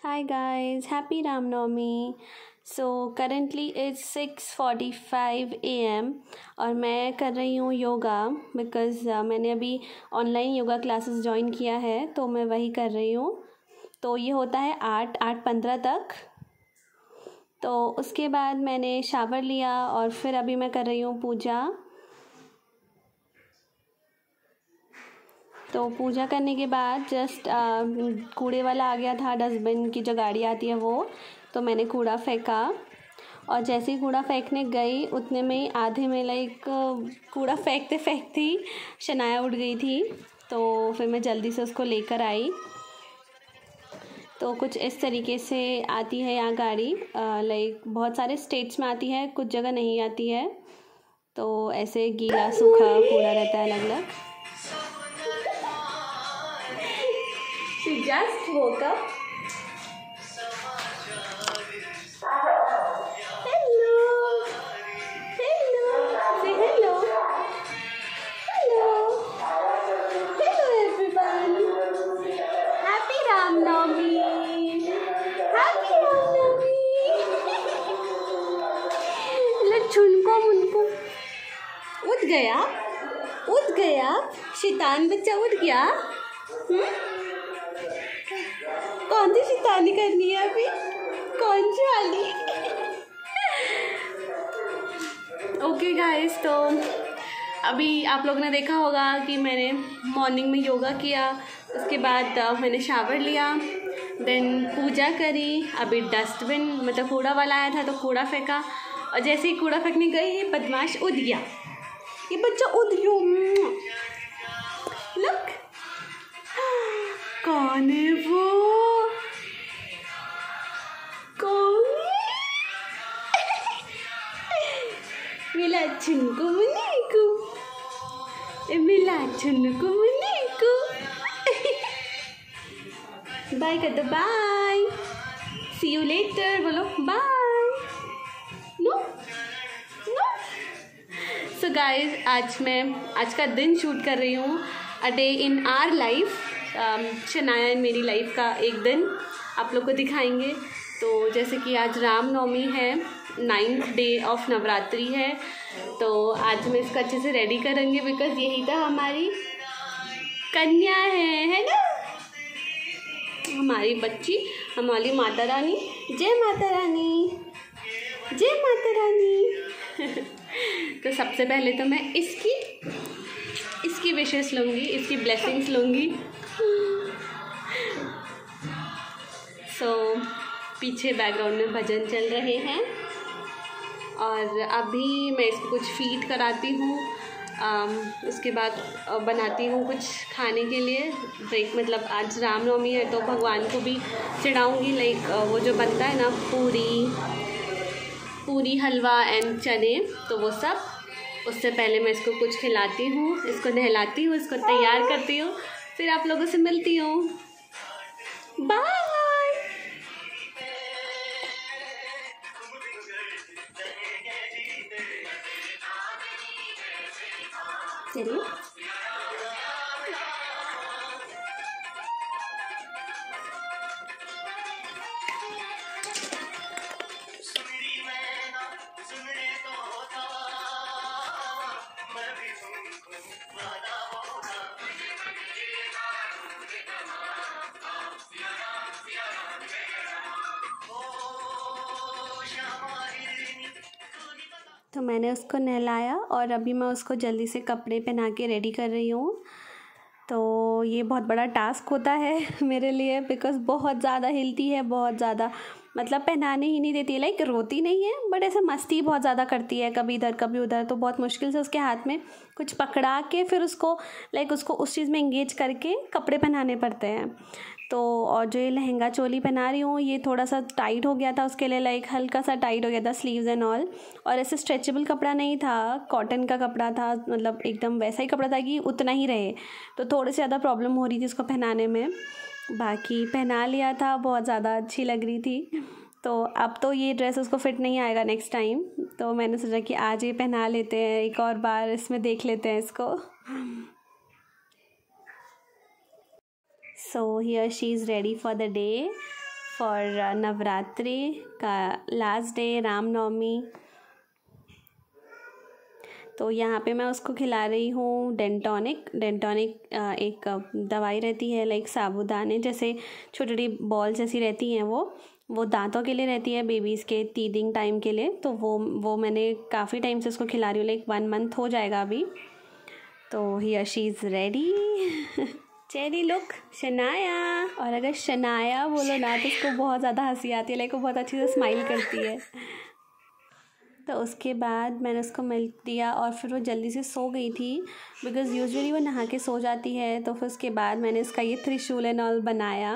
Hi guys, happy Ram Navami. So currently it's 6:45 a.m. और मैं कर रही हूँ योगा बिकॉज़ मैंने अभी ऑनलाइन योगा क्लासेस ज्वाइन किया है तो मैं वही कर रही हूँ। तो ये होता है 8:15 तक। तो उसके बाद मैंने शावर लिया और फिर अभी मैं कर रही हूँ पूजा। तो पूजा करने के बाद जस्ट कूड़े वाला आ गया था, डस्टबिन की जो गाड़ी आती है वो, तो मैंने कूड़ा फेंका और जैसे ही कूड़ा फेंकने गई उतने में ही आधे में कूड़ा फेंकते फेंकते ही शनाया उड़ गई थी। तो फिर मैं जल्दी से उसको लेकर आई। तो कुछ इस तरीके से आती है यहाँ गाड़ी, बहुत सारे स्टेट्स में आती है, कुछ जगह नहीं आती है। तो ऐसे गीला सूखा कूड़ा रहता है अलग अलग। She just woke up. Hello. Hello. Say hello. Hello. Hello everyone. Happy Ram Navami. Happy Ram Navami. लच्छुनको मुनको उठ गया, उठ गया, शैतान बच्चा उठ गया। कौन सी शैतानी करनी है अभी, कौन सी वाली? ओके गाइस, तो अभी आप लोगों ने देखा होगा कि मैंने मॉर्निंग में योगा किया, उसके बाद मैंने शावर लिया, देन पूजा करी। अभी डस्टबिन मतलब कूड़ा वाला आया था तो कूड़ा फेंका और जैसे ही कूड़ा फेंकने गई ये बदमाश उड़ गया, ये बच्चा उड़ गया। लुक, कौन है वो? मिला छुनको मुनीको, मिला छुनको मुनीको। बाय कर दो, बाय, सी यू लेटर बोलो, bye. No no. So guys, आज का दिन शूट कर रही हूँ, a day in our life. Shanaya मेरी लाइफ का एक दिन आप लोग को दिखाएंगे। तो जैसे कि आज राम नवमी है, 9th डे ऑफ नवरात्रि है, तो आज मैं इसको अच्छे से रेडी करूँगी बिकॉज यही तो हमारी कन्या है ना, हमारी बच्ची, हमारी माता रानी। जय माता रानी, जय माता रानी। तो सबसे पहले तो मैं इसकी विशेस लूँगी, इसकी ब्लेसिंग्स लूँगी। सो पीछे बैकग्राउंड में भजन चल रहे हैं और अभी मैं इसको कुछ फीड कराती हूँ। उसके बाद बनाती हूँ कुछ खाने के लिए ब्रेक, मतलब आज रामनवमी है तो भगवान को भी चढ़ाऊँगी। वो जो बनता है ना, पूरी हलवा एंड चने, तो वो सब। उससे पहले मैं इसको कुछ खिलाती हूँ, इसको नहलाती हूँ, इसको तैयार करती हूँ, फिर आप लोगों से मिलती हूँ। बाय। चलिए, तो मैंने उसको नहलाया और अभी मैं उसको जल्दी से कपड़े पहना के रेडी कर रही हूँ। तो ये बहुत बड़ा टास्क होता है मेरे लिए बिकॉज़ बहुत ज़्यादा हिलती है, बहुत ज़्यादा, मतलब पहनाने ही नहीं देती है। रोती नहीं है बट ऐसे मस्ती बहुत ज़्यादा करती है, कभी इधर कभी उधर। तो बहुत मुश्किल से उसके हाथ में कुछ पकड़ा के फिर उसको उसको उस चीज़ में इंगेज करके कपड़े पहनाने पड़ते हैं। तो और जो ये लहंगा चोली पहना रही हूँ ये थोड़ा सा टाइट हो गया था, उसके लिए हल्का सा टाइट हो गया था, स्लीव्स एंड ऑल। और ऐसे स्ट्रेचेबल कपड़ा नहीं था, कॉटन का कपड़ा था, मतलब एकदम वैसा ही कपड़ा था कि उतना ही रहे। तो थोड़ी सी ज़्यादा प्रॉब्लम हो रही थी उसको पहनाने में, बाकी पहना लिया था, बहुत ज़्यादा अच्छी लग रही थी। तो अब तो ये ड्रेस उसको फिट नहीं आएगा नेक्स्ट टाइम, तो मैंने सोचा कि आज ये पहना लेते हैं, एक और बार इसमें देख लेते हैं इसको। So here she is ready for the day. For Navratri का लास्ट डे, रामनवमी। तो यहाँ पे मैं उसको खिला रही हूँ डेंटोनिक। एक दवाई रहती है, लाइक साबुदाने जैसे छोटी छोटी बॉल जैसी रहती हैं, वो दांतों के लिए रहती है, बेबीज़ के टीथिंग टाइम के लिए। तो वो मैंने काफ़ी टाइम से उसको खिला रही हूँ, लाइक 1 मंथ हो जाएगा अभी। तो here she is ready. Cherry look Shanaya. और अगर शनाया बोलो ना तो उसको बहुत ज़्यादा हंसी आती है, लाइक वो बहुत अच्छी से स्माइल करती है। तो उसके बाद मैंने उसको मिल्क दिया और फिर वो जल्दी से सो गई थी, बिकॉज़ यूजुअली वो नहा के सो जाती है। तो फिर उसके बाद मैंने इसका ये त्रिशूल एंड ऑल बनाया,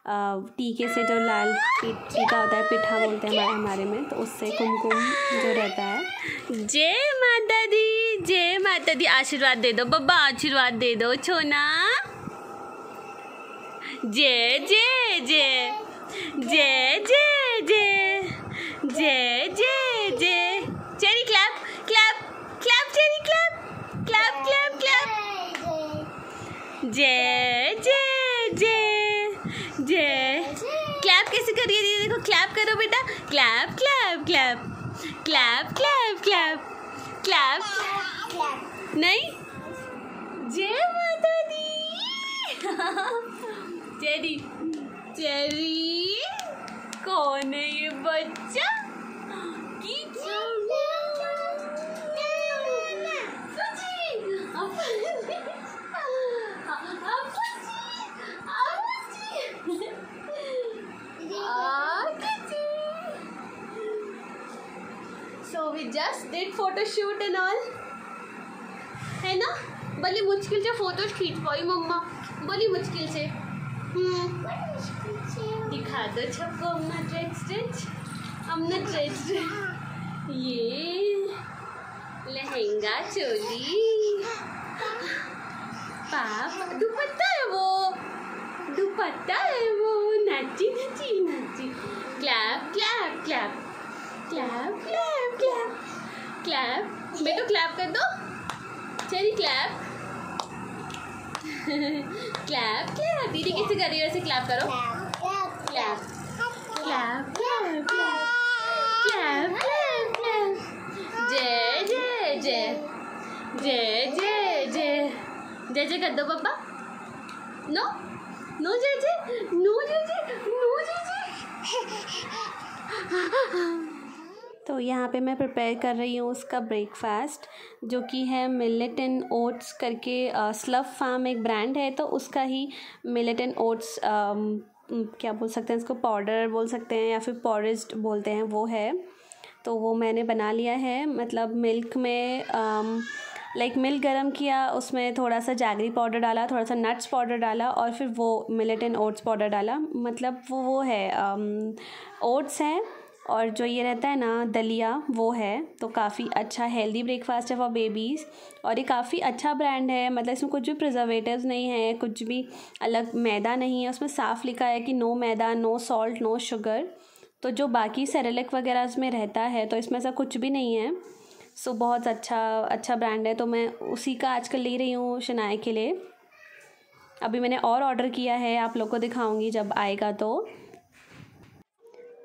टीके से, जो लाल टीका होता है, पिठा बोलते हैं हमारे में, तो उससे कुमकुम जो रहता है। जय माता दी, जय माता दी। आशीर्वाद दे दो बब्बा, आशीर्वाद दे दो छोना। जय जय जय जय जय जय जय जय जय। Cherry clap clap clap, cherry clap clap clap clap. जय जय जय जय। क्लैप कैसे करिए दीदी, देखो क्लैप करो बेटा, clap clap clap clap clap clap clap. नहीं, जय माता दी। चेरी चेरी, कौन है ये बच्चा? So we just did photo shoot and all, है ना? बड़ी मुश्किल से फोटोज खींच पाई मम्मा, बड़ी मुश्किल से। दिखा दो छप्पो अम्मा ड्रेस, हमने ड्रेस, ये लहंगा चोली, पाप दुपट्टा है वो, नाची नाची नाची। Clap clap clap clap clap clap clap. बेटो क्लैप कर दो, चेरी क्लैप। Clap clap. दीदी कैसे कर रही है वैसे क्लैप करो, clap clap clap clap clap clap. जय जय जय जय जय जय जय जय कर दो पापा। नो नो जय जय, नो जय जय, नो जय जय। तो यहाँ पे मैं प्रिपेयर कर रही हूँ उसका ब्रेकफास्ट, जो कि है मिलेट एंड ओट्स करके। स्लफ फार्म एक ब्रांड है, तो उसका ही मिलेट एंड ओट्स, क्या बोल सकते हैं इसको, पाउडर बोल सकते हैं या फिर पॉरेज्ड बोलते हैं, वो है। तो वो मैंने बना लिया है, मतलब मिल्क में लाइक मिल्क गरम किया, उसमें थोड़ा सा जैगरी पाउडर डाला, थोड़ा सा नट्स पाउडर डाला, और फिर वो मिलेट एंड ओट्स पाउडर डाला। मतलब वो है ओट्स है, और जो ये रहता है ना दलिया, वो है। तो काफ़ी अच्छा हेल्दी ब्रेकफास्ट है फॉर बेबीज़, और ये काफ़ी अच्छा ब्रांड है। मतलब इसमें कुछ भी प्रिजर्वेटिव्स नहीं है, कुछ भी अलग मैदा नहीं है, उसमें साफ लिखा है कि नो मैदा, नो सॉल्ट, नो शुगर। तो जो बाकी सेरेलेक वगैरह इसमें रहता है, तो इसमें ऐसा कुछ भी नहीं है। सो बहुत अच्छा ब्रांड है, तो मैं उसी का आजकल ले रही हूँ शनाया के लिए। अभी मैंने और ऑर्डर किया है, आप लोग को दिखाऊंगी जब आएगा।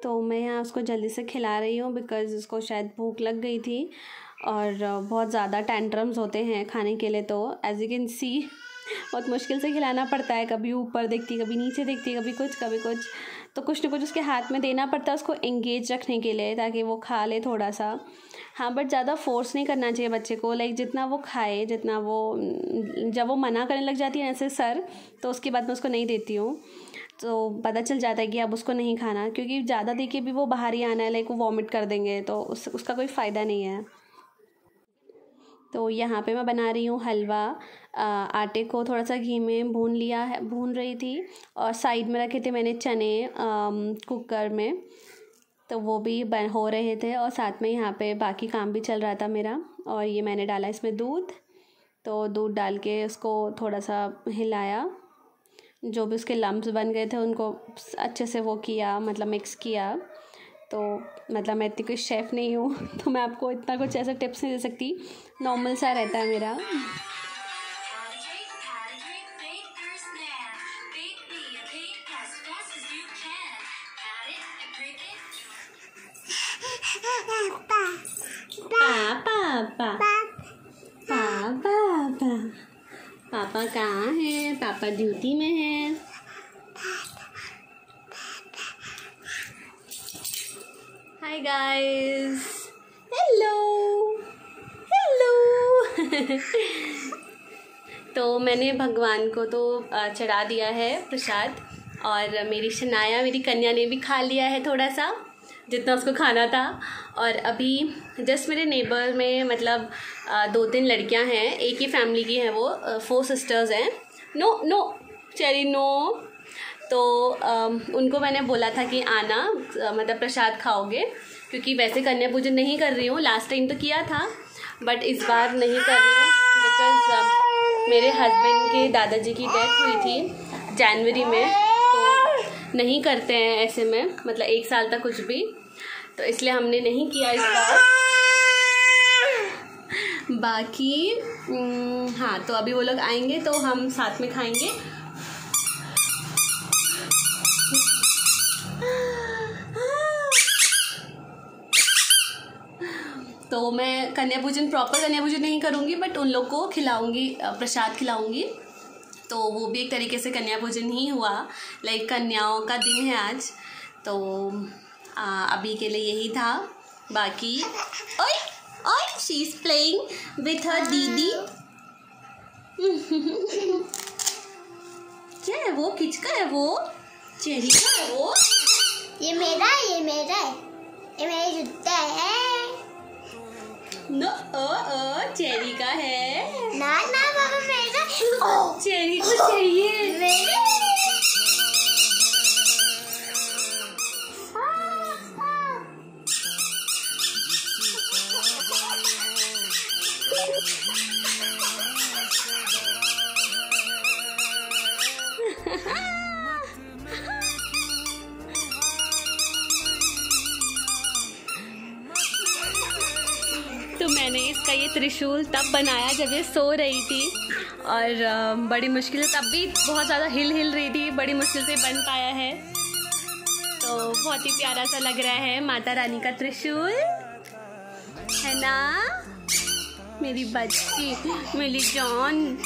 तो मैं यहाँ उसको जल्दी से खिला रही हूँ, बिकॉज़ उसको शायद भूख लग गई थी, और बहुत ज़्यादा टेंट्रम्स होते हैं खाने के लिए। तो एज यू कैन सी बहुत मुश्किल से खिलाना पड़ता है, कभी ऊपर देखती, कभी नीचे देखती, कभी कुछ। तो कुछ न कुछ उसके हाथ में देना पड़ता है उसको एंगेज रखने के लिए, ताकि वो खा ले थोड़ा सा। हाँ, बट ज़्यादा फोर्स नहीं करना चाहिए बच्चे को, लाइक जितना वो खाए, जितना वो, जब वो मना करने लग जाती है ऐसे सर, तो उसके बाद मैं उसको नहीं देती हूँ। तो पता चल जाता है कि अब उसको नहीं खाना, क्योंकि ज़्यादा देके भी वो बाहर ही आना है, लाइक वो वॉमिट कर देंगे, तो उसका कोई फ़ायदा नहीं है। तो यहाँ पे मैं बना रही हूँ हलवा। आटे को थोड़ा सा घी में भून रही थी, और साइड में रखे थे मैंने चने कुकर में, तो वो भी हो रहे थे, और साथ में यहाँ पे बाकी काम भी चल रहा था मेरा। और ये मैंने डाला इसमें दूध, तो दूध डाल के उसको थोड़ा सा हिलाया, जो भी उसके लम्प्स बन गए थे उनको अच्छे से वो किया, मतलब मिक्स किया। तो मतलब मैं इतनी कोई शेफ़ नहीं हूँ, तो मैं आपको इतना कुछ ऐसा टिप्स नहीं दे सकती, नॉर्मल सा रहता है मेरा। पापा कहाँ है? पापा ड्यूटी में है। Hi guys, hello hello. तो मैंने भगवान को तो चढ़ा दिया है प्रसाद, और मेरी शनाया, मेरी कन्या ने भी खा लिया है थोड़ा सा, जितना उसको खाना था। और अभी जस्ट मेरे नेबर में मतलब 2-3 लड़कियां हैं, एक ही फैमिली की हैं, वो 4 सिस्टर्स हैं। No no Cherry no. तो उनको मैंने बोला था कि आना, मतलब प्रसाद खाओगे, क्योंकि वैसे कन्या पूजन नहीं कर रही हूँ, लास्ट टाइम तो किया था बट इस बार नहीं कर रही हूँ बिकॉज़ मेरे हस्बैंड के दादाजी की डेथ हुई थी जनवरी में, तो नहीं करते हैं ऐसे में, मतलब 1 साल तक कुछ भी, तो इसलिए हमने नहीं किया इस बार। बाकी हाँ, तो अभी वो लोग आएंगे तो हम साथ में खाएंगे। तो मैं कन्या पूजन, प्रॉपर कन्या पूजन नहीं करूँगी बट उन लोग को खिलाऊँगी, प्रसाद खिलाऊँगी, तो वो भी एक तरीके से कन्या पूजन ही हुआ। लाइक कन्याओं का दिन है आज, तो अभी के लिए यही था। बाकी ओए ओए, she is playing with her दीदी। क्या है वो? किसका है वो? चेरी का है वो? ये मेरा है, ये मेरा है, ये मेरा जूता है। नो चेरी का है ना ना बाबा, मेरा। चेरी को चाहिए। मेरे तो मैंने इसका ये त्रिशूल तब बनाया जब ये सो रही थी, और बड़ी मुश्किल से, तब भी बहुत ज़्यादा हिल रही थी, बड़ी मुश्किल से बन पाया है। तो बहुत ही प्यारा सा लग रहा है माता रानी का त्रिशूल, है ना मेरी बच्ची, मेरी जान।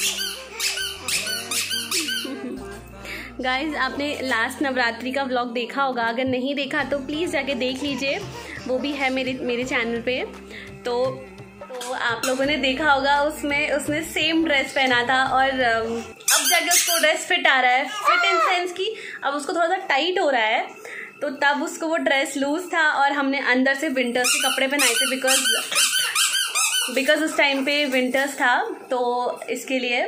गाइज, आपने लास्ट नवरात्रि का व्लॉग देखा होगा, अगर नहीं देखा तो प्लीज़ जाके देख लीजिए, वो भी है मेरे चैनल पे। तो आप लोगों ने देखा होगा, उसमें उसने सेम ड्रेस पहना था, और अब जाके उसको ड्रेस फिट आ रहा है, फिट इन सेंस कि अब उसको थोड़ा सा टाइट हो रहा है, तो तब उसको वो ड्रेस लूज था और हमने अंदर से विंटर्स के कपड़े पहनाए थे बिकॉज उस टाइम पे विंटर्स था, तो इसके लिए।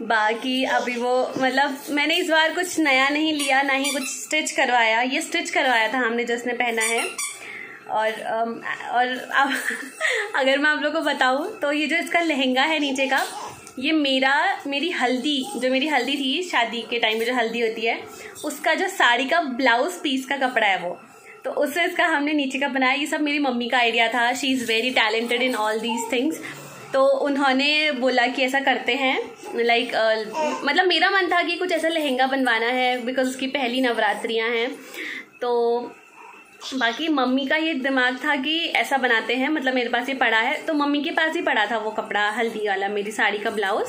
बाकी अभी वो, मतलब मैंने इस बार कुछ नया नहीं लिया, ना ही कुछ स्टिच करवाया, ये स्टिच करवाया था हमने जिसने पहना है। और अब अगर मैं आप लोगों को बताऊं तो ये जो इसका लहंगा है नीचे का, ये मेरी हल्दी थी शादी के टाइम में, जो हल्दी होती है उसका जो साड़ी का ब्लाउज पीस का कपड़ा है वो, तो उससे इसका हमने नीचे का बनाया। ये सब मेरी मम्मी का आइडिया था, she is very talented in all these things, तो उन्होंने बोला कि ऐसा करते हैं। लाइक मतलब मेरा मन था कि कुछ ऐसा लहंगा बनवाना है बिकॉज उसकी पहली नवरात्रियाँ हैं, तो बाकी मम्मी का ये दिमाग था कि ऐसा बनाते हैं, मतलब मेरे पास ये पड़ा है, तो मम्मी के पास ही पड़ा था वो कपड़ा हल्दी वाला, मेरी साड़ी का ब्लाउज,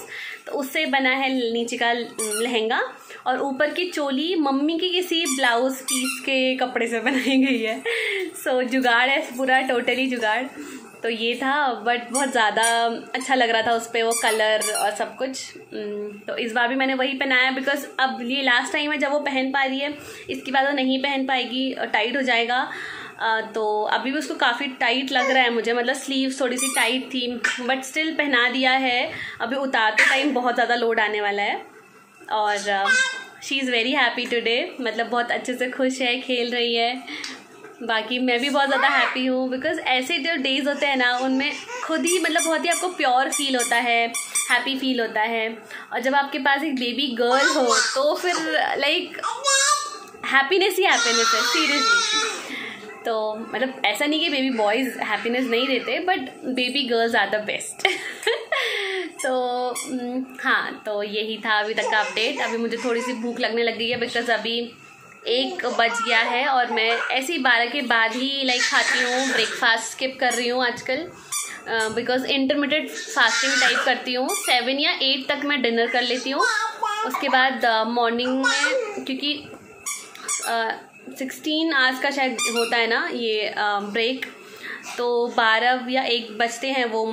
तो उससे बना है नीचे का लहंगा, और ऊपर की चोली मम्मी की किसी ब्लाउज पीस के कपड़े से बनाई गई है। सो जुगाड़ है पूरा, टोटली जुगाड़। तो ये था, बट बहुत ज़्यादा अच्छा लग रहा था उस पर वो कलर और सब कुछ। तो इस बार भी मैंने वही पहनाया बिकॉज अब ये लास्ट टाइम है जब वो पहन पा रही है, इसके बाद वो नहीं पहन पाएगी और टाइट हो जाएगा। तो अभी भी उसको काफ़ी टाइट लग रहा है मुझे, मतलब स्लीव्स थोड़ी सी टाइट थी, बट स्टिल पहना दिया है। अभी उतारते टाइम बहुत ज़्यादा लोड आने वाला है, और she is very happy today, मतलब बहुत अच्छे से खुश है, खेल रही है। बाकी मैं भी बहुत ज़्यादा हैप्पी हूँ बिकॉज ऐसे जो डेज़ होते हैं ना, उनमें खुद ही मतलब बहुत ही आपको प्योर फील होता है, हैप्पी फील होता है। और जब आपके पास एक बेबी गर्ल हो तो फिर लाइक हैप्पीनेस ही हैप्पीनेस है, सीरियसली। तो मतलब ऐसा नहीं कि बेबी बॉयज़ हैप्पीनेस नहीं देते, but baby girls are the best. तो हाँ, तो यही था अभी तक का अपडेट। अभी मुझे थोड़ी सी भूख लगने लग गई है बिकॉज अभी 1 बज गया है और मैं ऐसे ही 12 के बाद ही लाइक खाती हूँ। ब्रेकफास्ट स्किप कर रही हूँ आजकल बिकॉज इंटरमिटेड फास्टिंग टाइप करती हूँ। 7 या 8 तक मैं डिनर कर लेती हूँ। उसके बाद मॉर्निंग में क्योंकि 16 आवर्स का शायद होता है ना ये ब्रेक, तो 12 या 1 बजते हैं वो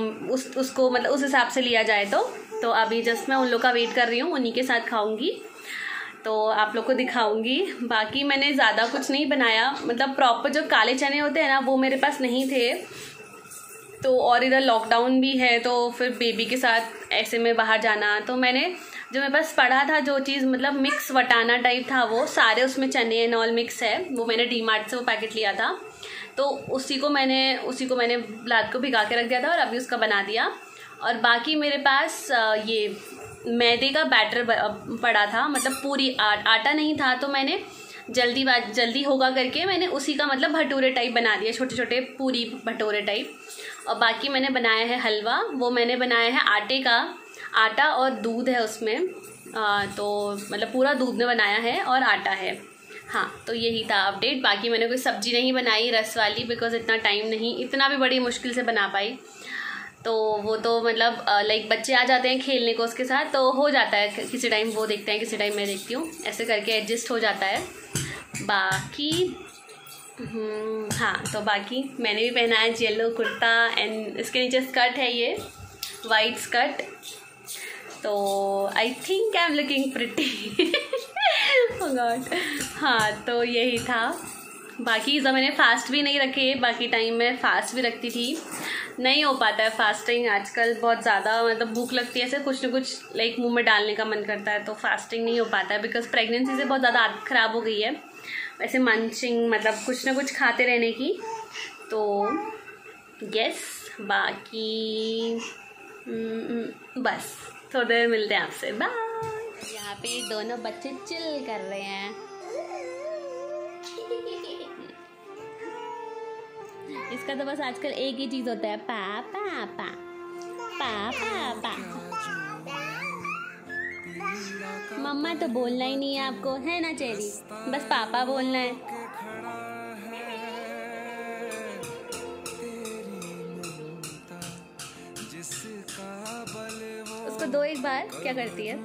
उसको मतलब उस हिसाब से लिया जाए तो अभी जस्ट मैं उन लोग का वेट कर रही हूँ, उन्हीं के साथ खाऊंगी तो आप लोग को दिखाऊंगी। बाकी मैंने ज़्यादा कुछ नहीं बनाया, मतलब प्रॉपर जो काले चने होते हैं ना वो मेरे पास नहीं थे, तो और इधर लॉकडाउन भी है तो फिर बेबी के साथ ऐसे में बाहर जाना, तो मैंने जो मेरे पास पड़ा था जो चीज़ मतलब मिक्स वटाना टाइप था वो सारे उसमें चने एंड ऑल मिक्स है, वो मैंने डीमार्ट से वो पैकेट लिया था, तो उसी को मैंने रात को भिगा के रख दिया था और अभी उसका बना दिया। और बाकी मेरे पास ये मैदे का बैटर पड़ा था, मतलब पूरी आटा नहीं था, तो मैंने जल्दी होगा करके मैंने उसी का मतलब भटूरे टाइप बना दिया, छोटे छोटे पूरी भटूरे टाइप। और बाकी मैंने बनाया है हलवा, वो मैंने बनाया है आटे का, आटा और दूध है उसमें, तो मतलब पूरा दूध में बनाया है और आटा है। हाँ, तो यही था अपडेट। बाकी मैंने कोई सब्ज़ी नहीं बनाई रस वाली बिकॉज इतना टाइम नहीं, इतना भी बड़ी मुश्किल से बना पाई, तो वो तो मतलब लाइक बच्चे आ जाते हैं खेलने को उसके साथ तो हो जाता है, किसी टाइम वो देखते हैं किसी टाइम मैं देखती हूँ, ऐसे करके एडजस्ट हो जाता है। बाकी हाँ, तो बाकी मैंने भी पहना है येलो कुर्ता एंड इसके नीचे स्कर्ट है ये वाइट स्कर्ट, तो I think I am looking pretty oh God. हाँ, तो यही था। बाकी जब मैंने फास्ट भी नहीं रखे, बाकी टाइम में फास्ट भी रखती थी, नहीं हो पाता है फास्टिंग आजकल, बहुत ज़्यादा मतलब भूख लगती है, ऐसे कुछ ना कुछ लाइक मुंह में डालने का मन करता है, तो फास्टिंग नहीं हो पाता है बिकॉज प्रेगनेंसी से बहुत ज़्यादा आदत ख़राब हो गई है वैसे मंचिंग, मतलब कुछ ना कुछ खाते रहने की, तो यस। बाकी बस थोड़ी देर मिलते हैं आपसे, बाय। यहाँ पे दोनों बच्चे चिल कर रहे हैं। इसका तो बस आजकल एक ही चीज होता है, पापा पा पापा पा। मम्मा तो बोलना ही नहीं है आपको, है ना चेरी, बस पापा बोलना है। उसको दो एक बार, क्या करती है,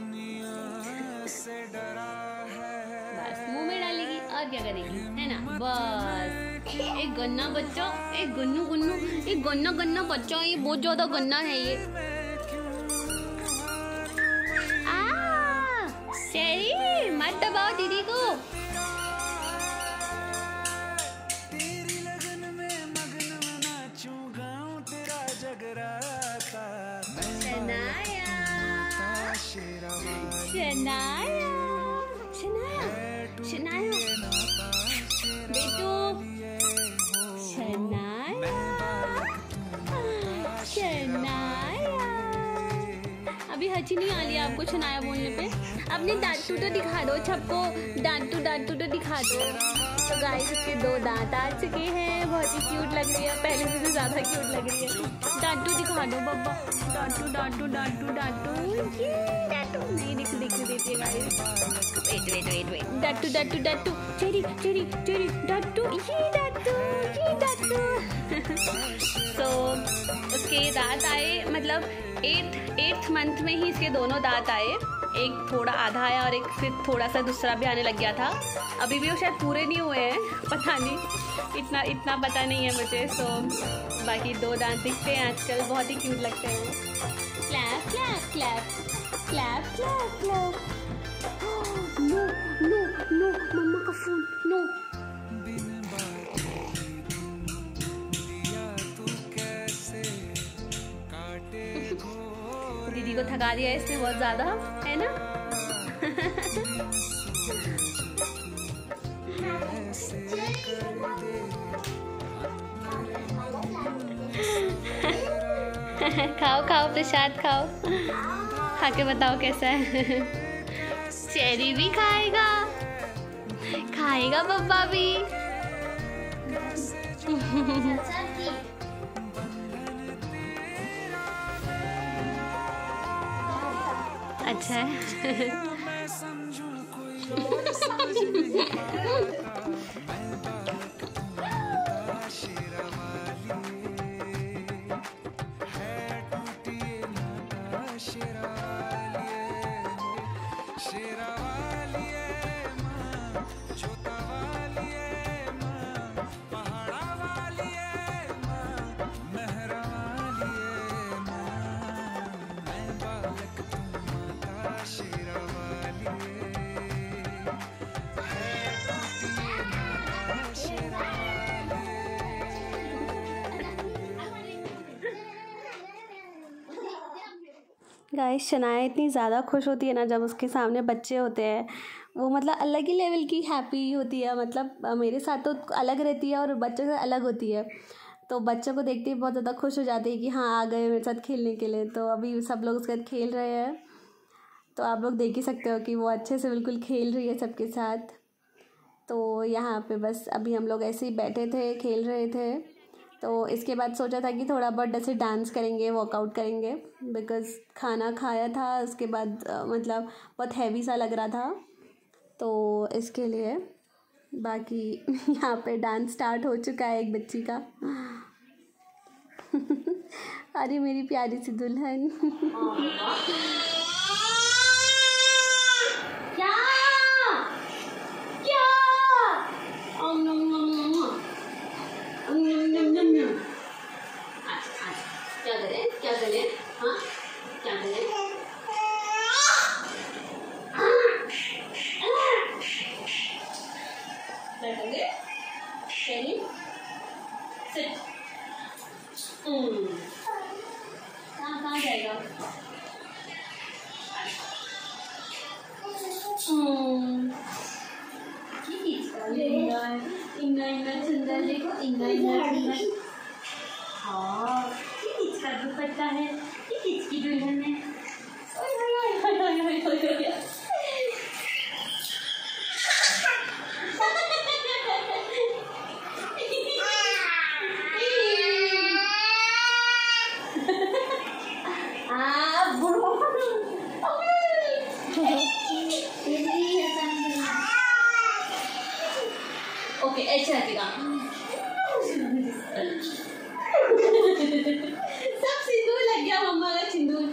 बस मुंह में डालेगी और क्या करेगी, है ना, बस। एक गन्ना बच्चा, एक गन्ना बच्चा, ये बहुत ज्यादा गन्ना है ये। चेरी मत दबाओ दीदी को। शनाया बेटू, शनाया अभी हंसी नहीं आ रही है आपको शनाया बोलने पे? अपने दांतू तो दिखा दो सबको, दांतू तो दिखा दो। तो गाइस उसके 2 दांत आ चुके हैं, बहुत ही क्यूट लग रही है, पहले से तो ज़्यादा क्यूट लग रही है। दांतू दिखा दो बब्बा, दांतू नहीं दिख देती है गाइस। वेट दांतू चेरी दांतू, ये दांतू तो उसके दांत आए, मतलब 8th मंथ में ही इसके दोनों दांत आए, एक थोड़ा आधा आया और एक फिर थोड़ा सा दूसरा भी आने लग गया था। अभी भी वो शायद पूरे नहीं हुए हैं, पता नहीं, इतना पता नहीं है मुझे। सो बाकी 2 दांत दिखते हैं आजकल, बहुत ही क्यूट लगते हैं। Clap clap clap clap clap clap. No मम्मा का फोन, नो। दीदी को थका दिया इसने बहुत ज्यादा, है ना खाओ प्रसाद खाओ, खा के बताओ कैसा है। चेरी भी खाएगा बब्बा भी। अच्छा है। गाइस शनाया इतनी ज़्यादा खुश होती है ना जब उसके सामने बच्चे होते हैं। वो मतलब अलग ही लेवल की हैप्पी होती है। मतलब मेरे साथ तो अलग रहती है और बच्चों से अलग होती है। तो बच्चों को देखते ही बहुत ज़्यादा खुश हो जाती है कि हाँ आ गए मेरे साथ खेलने के लिए। तो अभी सब लोग उसके साथ खेल रहे हैं। तो आप लोग देख ही सकते हो कि वो अच्छे से बिल्कुल खेल रही है सबके साथ। तो यहाँ पे बस अभी हम लोग ऐसे ही बैठे थे, खेल रहे थे। तो इसके बाद सोचा था कि थोड़ा बहुत ऐसे डांस करेंगे, वर्कआउट करेंगे, बिकॉज़ खाना खाया था उसके बाद मतलब बहुत हैवी सा लग रहा था। तो इसके लिए बाकी यहाँ पे डांस स्टार्ट हो चुका है एक बच्ची का। अरे मेरी प्यारी सी दुल्हन। क्या क्या क्या करें क्या करें हाँ क्या करें? बैठोगे? चलिए सिट। कहाँ जाएगा? इंगा सुंदर देखो, इंगा सुंदर। हाँ ये किसका दुपट्टा है? ये किसकी दुल्हन है? ओके ऐसे हटेगा। सब सिंदूर लग गया मम्मा का सिंदूर।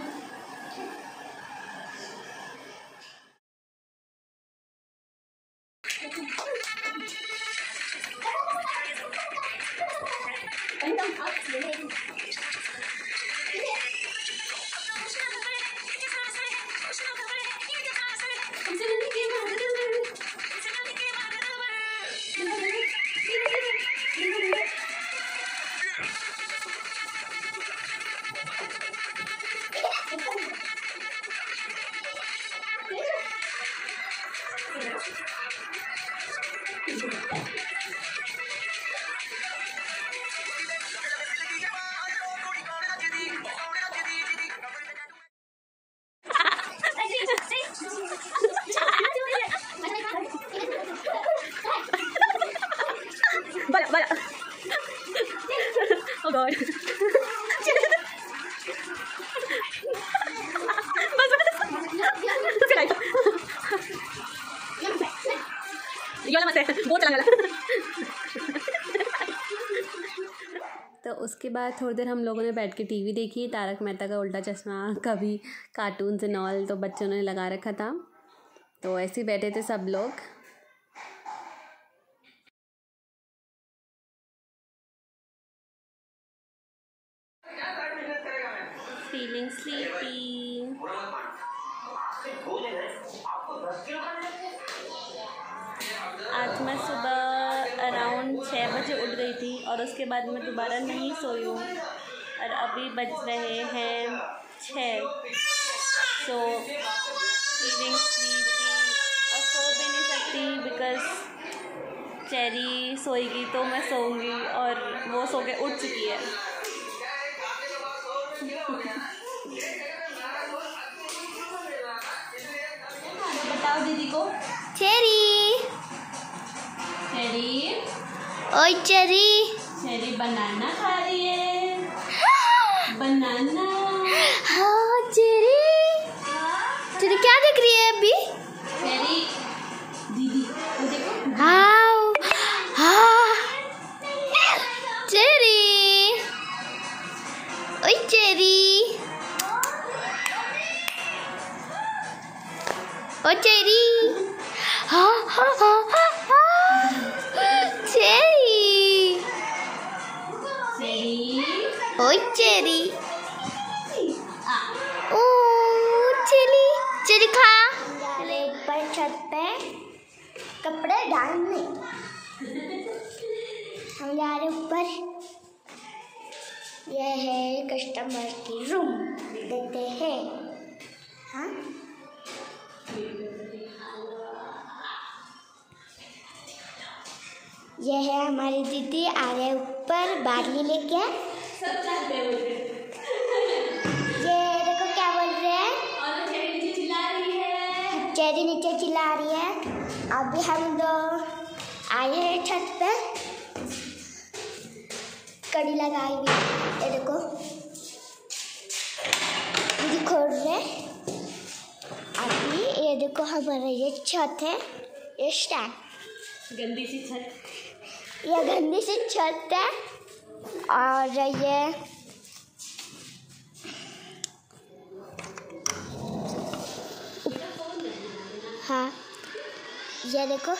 Oh God. तो उसके बाद थोड़ी देर हम लोगों ने बैठ के टीवी देखी, तारक मेहता का उल्टा चश्मा, कभी कार्टून्स एंड ऑल। तो बच्चों ने लगा रखा था, तो ऐसे ही बैठे थे सब लोग। Feeling sleepy. आज मैं सुबह अराउंड 6 बजे उठ गई थी और उसके बाद मैं दोबारा नहीं सोई हूँ और अभी बज रहे हैं 6। सो फीलिंग स्लीपी और सो भी नहीं सकती बिकॉज़ चेरी सोएगी तो मैं सोऊंगी और वो सो के उठ चुकी है। बताओ दीदी को। चेरी चेरी ओए चेरी चेरी बनाना खा रही है। बनाना। हाँ चेरी चेरी क्या देख रही है अभी? चेरी दीदी वो देखो। हाँ हाँ चेरी ओए चेरी ओ चेरी हाँ हाँ हाँ हाँ चेरी चेरी ओ चेरी ओ चेरी चेरी खा। चले ऊपर छत पे कपड़े डालने हम जा रहे ऊपर। यह है कस्टमर की रूम, देते हैं हाँ ये है हमारी दीदी आ रहे ऊपर बाटली लेके। ये देखो क्या बोल रहे हैं, और चेरी नीचे चिल्ला रही है। चेरी नीचे चिल्ला रही है। अभी हम लोग आए हैं छत पे, कड़ी लगाई हुई है। ये देखो दीदी खोल रहे। अभी ये देखो हमारा ये छत है, ये स्टैंड, गंदी सी छत, ये गंदी सी छत है। और ये हाँ ये देखो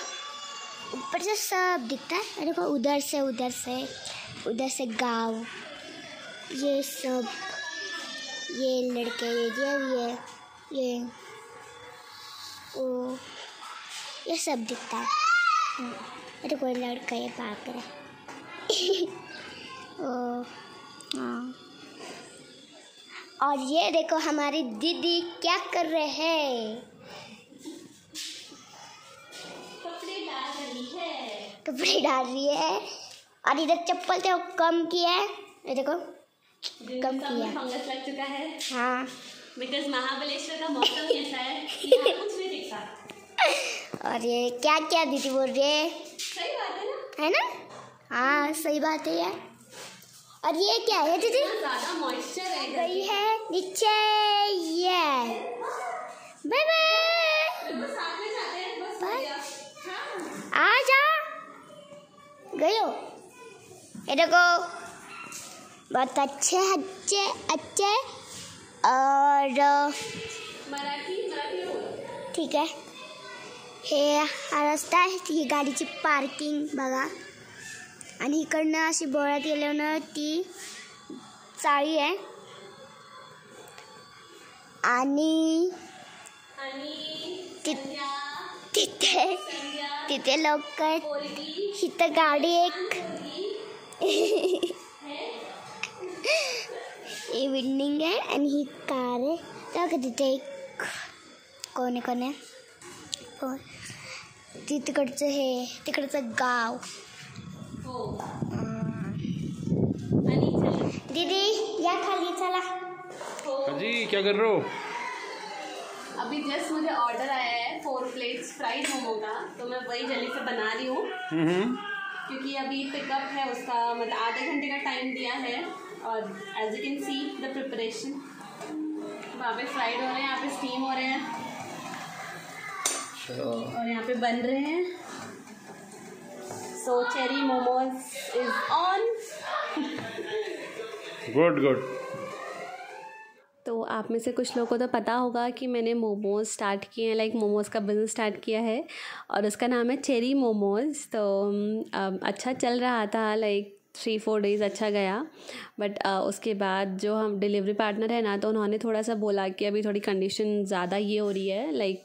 ऊपर से सब दिखता है। ये देखो उधर से गाँव, ये सब, ये लड़के, ये ओ, ये सब दिखता है। अरे कोई लड़का ये भाग रहा है। ओ हाँ, और ये देखो हमारी दीदी क्या कर रहे हैं, कपड़े डाल रही है। और इधर चप्पल थे वो कम किया है, ये देखो कम किया। फंगस लग चुका है। हाँ बिकॉज महाबलेश्वर का मौसम ऐसा है कि यहाँ कुछ नहीं दिखता। और ये क्या क्या दीदी बोल रही है, सही बात है ना, है ना? हाँ सही बात है यार। और ये क्या है दीदी? ज्यादा मॉइस्चर है। गई है नीचे। ये बाय बाय, साथ में जाते हैं बस। बाय। हाँ। आ जा गई हो। ये देखो बहुत अच्छे और मराठी ठीक है। हे हा रस्ता आहे, ही गाडीची पार्किंग बघा। आणि इकडनं अशी बोळात गेल्यानं ती चाळी आहे। आणि तिथे लोक आहेत। इथं गाडी एक ही बिल्डिंग आहे आणि ही कार आहे। तर तिथे एक कोण आहे तिकडचं हे तिकडचं गाव। दीदी या खाली चला। जी क्या कर रहे हो? अभी जस्ट मुझे ऑर्डर आया है 4 प्लेट्स फ्राइड मोमो का, तो मैं वही जल्दी से बना रही हूँ क्योंकि अभी पिकअप है उसका, मतलब आधे घंटे का टाइम दिया है। और as you can see the preparation, वहाँ पे फ्राइड हो रहे हैं, यहाँ पे स्टीम हो रहे हैं और यहाँ पे बन रहे हैं। So cherry momos is on. Good. तो आप में से कुछ लोगों को तो पता होगा कि मैंने मोमोज़ स्टार्ट किए हैं, लाइक मोमोज़ का बिज़नेस स्टार्ट किया है और उसका नाम है चेरी मोमोज़। तो अच्छा चल रहा था, लाइक 3-4 डेज़ अच्छा गया। बट उसके बाद जो हम डिलीवरी पार्टनर है ना, तो उन्होंने थोड़ा सा बोला कि अभी थोड़ी कंडीशन ज़्यादा ये हो रही है, लाइक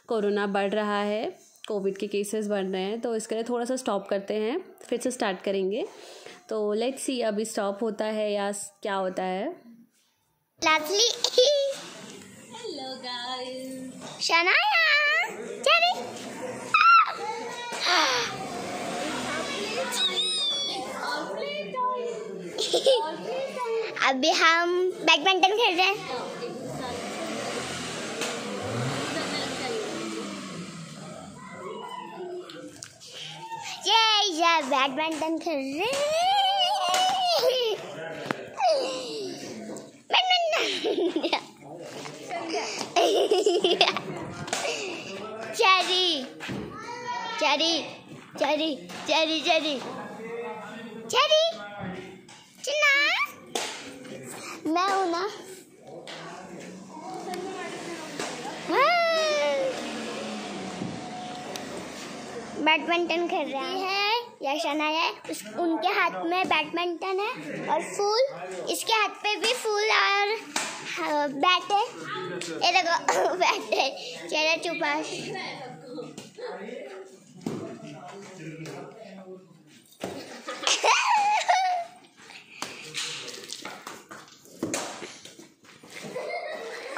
कोरोना बढ़ रहा है, कोविड के केसेस बढ़ रहे हैं, तो इसके लिए थोड़ा सा स्टॉप करते हैं, फिर से स्टार्ट करेंगे। तो लेट्स सी अभी स्टॉप होता है या क्या होता है। Hello guys, Shanaya cherry. अभी हम बैडमिंटन खेल रहे हैं। ये बैडमिंटन खेल रहे हैं। चेरी चिन्ना, मैं हूँ ना। बैडमिंटन खेल रहे हैं या शनाया है, उनके हाथ में बैडमिंटन है और फूल, इसके हाथ पे भी फूल और बैट है। ये देखो बैट है। चेहरा छुपा।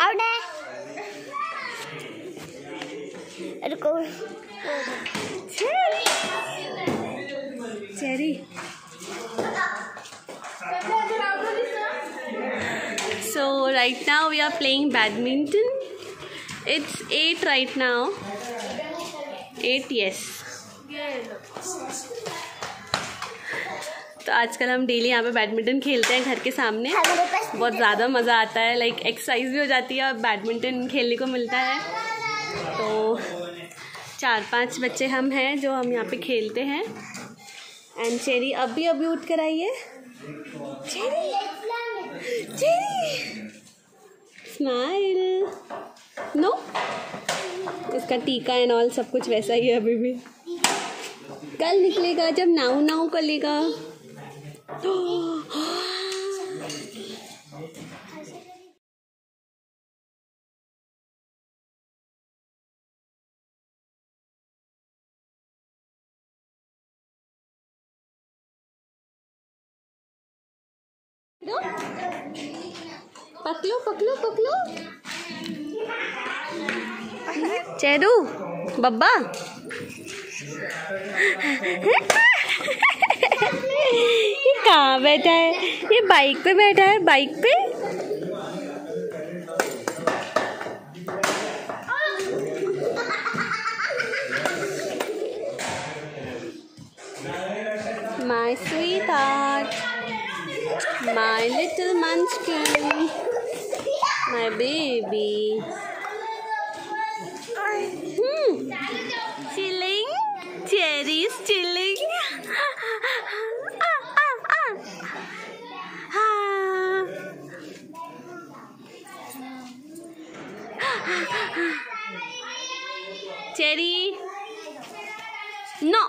आउट है। right now we are playing badminton. It's 8 right now. 8, yes. तो आजकल हम डेली यहाँ पे बैडमिंटन खेलते हैं घर के सामने. बहुत ज़्यादा मज़ा आता है. लाइक एक्सरसाइज भी हो जाती है और बैडमिंटन खेलने को मिलता है. तो 4-5 बच्चे हम हैं जो हम यहाँ पे खेलते हैं. एंड चेरी अभी उठ कर आई है. Cherry smile. नो, इसका टीका एंड ऑल सब कुछ वैसा ही है अभी भी. कल निकलेगा जब नाउ करेगा. पकलो चेरू बब्बा. ये कहाँ बैठा है? ये बाइक पे बैठा है. बाइक पे my sweet heart, my little मंचकिन, my baby. Chilling. Cherry is chilling. Cherry. No.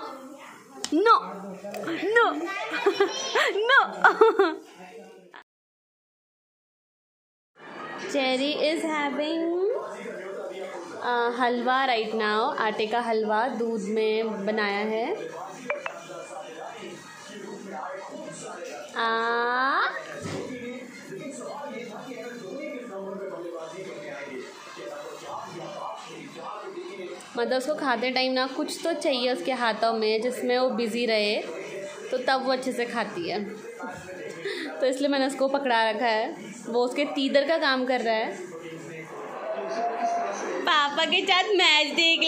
Cherry is having halwa right now. आटे का हलवा दूध में बनाया है. मतलब उसको खाते टाइम ना कुछ तो चाहिए उसके हाथों में जिसमें वो बिज़ी रहे, तो तब वो अच्छे से खाती है. तो इसलिए मैंने उसको पकड़ा रखा है. वो उसके तीदर का काम कर रहा है. पापा के साथ मैच देख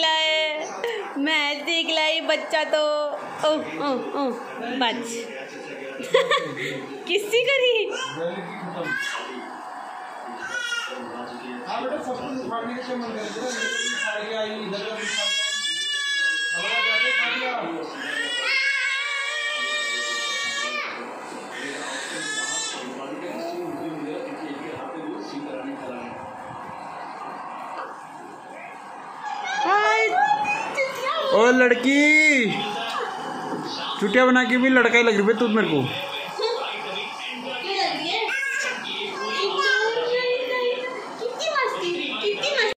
ला ये बच्चा. तो बच किसी करी. ओ लड़की, चुटिया बना के भी लड़का ही लग रही है तू मेरे को.